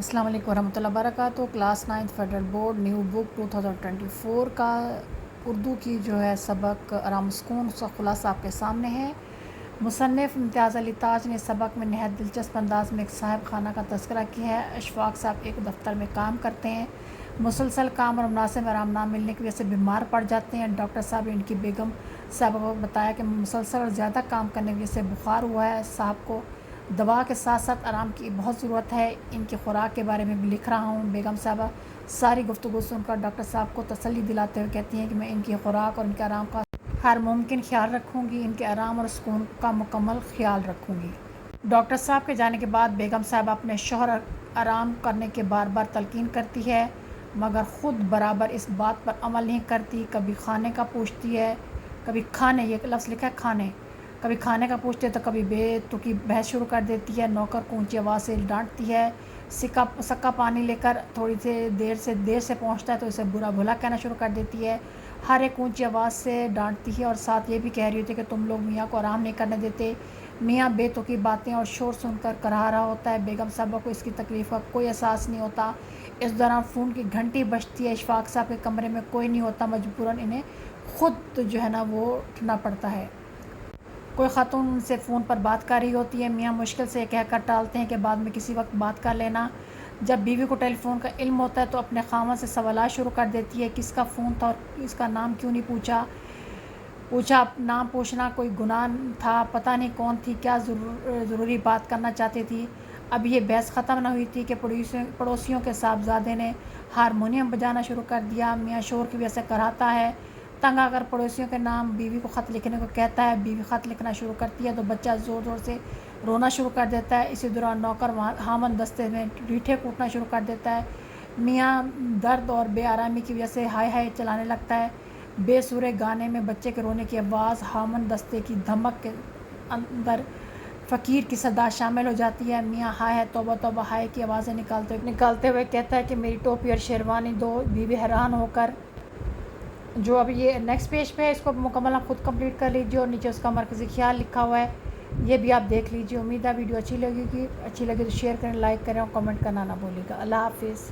السلام علیکم ورحمۃ اللہ وبرکاتہ۔ کلاس 9 فیڈرل بورڈ نیو بک 2024 کا اردو کی جو ہے سبق آرام سکون اس کا خلاصہ آپ کے سامنے ہے۔ مصنف امتیاز علی تاج نے سبق میں نہایت دلچسپ انداز میں ایک صاحب خانہ کا تذکرہ کیا ہے۔ اشفاق صاحب ایک دفتر میں کام کرتے ہیں، مسلسل کام اور مناسب آرام نہ ملنے کی وجہ سے بیمار پڑ جاتے ہیں۔ ڈاکٹر صاحب نے ان کی بیگم صاحبہ کو بتایا کہ مسلسل اور زیادہ کام کرنے کی وجہ سے بخار ہوا ہے، صاحب کو دوا کے ساتھ ساتھ آرام کی بہت ضرورت ہے، ان کی خوراک کے بارے میں بھی لکھ رہا ہوں۔ بیگم صاحبہ ساری گفتگو سن کر ڈاکٹر صاحب کو تسلی دلاتے ہوئے کہتی ہیں کہ میں ان کی خوراک اور ان کے آرام کا ہر ممکن خیال رکھوں گی، ان کے آرام اور سکون کا مکمل خیال رکھوں گی۔ ڈاکٹر صاحب کے جانے کے بعد بیگم صاحبہ اپنے شوہر آرام کرنے کے بار بار تلقین کرتی ہے، مگر خود برابر اس بات پر عمل نہیں کرتی۔ کبھی کھانے کا پوچھتی ہے، کبھی کھانے، یہ لفظ لکھا ہے کھانے، کبھی کھانے کا پوچھتے تو کبھی بے تکی بحث شروع کر دیتی ہے۔ نوکر کو اونچی آواز سے ڈانٹتی ہے، سکا پانی لے کر تھوڑی سی دیر سے پہنچتا ہے تو اسے برا بھلا کہنا شروع کر دیتی ہے۔ ہر ایک اونچی آواز سے ڈانٹتی ہے اور ساتھ یہ بھی کہہ رہی ہوتی ہے کہ تم لوگ میاں کو آرام نہیں کرنے دیتے۔ میاں بے تکی باتیں اور شور سن کر کرا رہا ہوتا ہے۔ بیگم صاحبہ کو اس کی تکلیف کا کوئی احساس نہیں ہوتا۔ اس دوران فون کی گھنٹی بجتی ہے۔ اشفاق صاحب کے کمرے میں کوئی نہیں ہوتا، مجبوراً انہیں خود جو ہے نا وہ اٹھنا پڑتا ہے۔ کوئی خاتون ان سے فون پر بات کر رہی ہوتی ہے۔ میاں مشکل سے یہ کہہ کر ٹالتے ہیں کہ بعد میں کسی وقت بات کر لینا۔ جب بیوی کو ٹیلی فون کا علم ہوتا ہے تو اپنے خاوند سے سوالات شروع کر دیتی ہے، کس کا فون تھا اور اس کا نام کیوں نہیں پوچھا۔ نام پوچھنا کوئی گناہ تھا؟ پتہ نہیں کون تھی، کیا ضروری بات کرنا چاہتی تھی۔ اب یہ بحث ختم نہ ہوئی تھی کہ پڑوسیوں کے صاحبزادے نے ہارمونیم بجانا شروع کر دیا۔ میاں شور کی وجہ سے کراہتا ہے، تنگ آ کر پڑوسیوں کے نام بیوی کو خط لکھنے کو کہتا ہے۔ بیوی خط لکھنا شروع کرتی ہے تو بچہ زور زور سے رونا شروع کر دیتا ہے۔ اسی دوران نوکر ہامن دستے میں ریٹھے کوٹنا شروع کر دیتا ہے۔ میاں درد اور بے آرامی کی وجہ سے ہائے ہائے چلانے لگتا ہے۔ بے سورے گانے میں بچے کے رونے کی آواز، ہامن دستے کی دھمک کے اندر فقیر کی صدا شامل ہو جاتی ہے۔ میاں ہائے ہائے توبہ توبہ ہائے کی آوازیں نکالتے ہوئے کہتا ہے کہ میری ٹوپی اور شیروانی دو۔ بیوی حیران ہو کر جو اب یہ نیکسٹ پیج پہ ہے اس کو مکمل آپ خود کمپلیٹ کر لیجیے اور نیچے اس کا مرکزی خیال لکھا ہوا ہے، یہ بھی آپ دیکھ لیجیے۔ امید ہے ویڈیو اچھی لگے گی تو شیئر کریں، لائک کریں اور کمنٹ کرنا نہ بھولیے گا۔ اللہ حافظ۔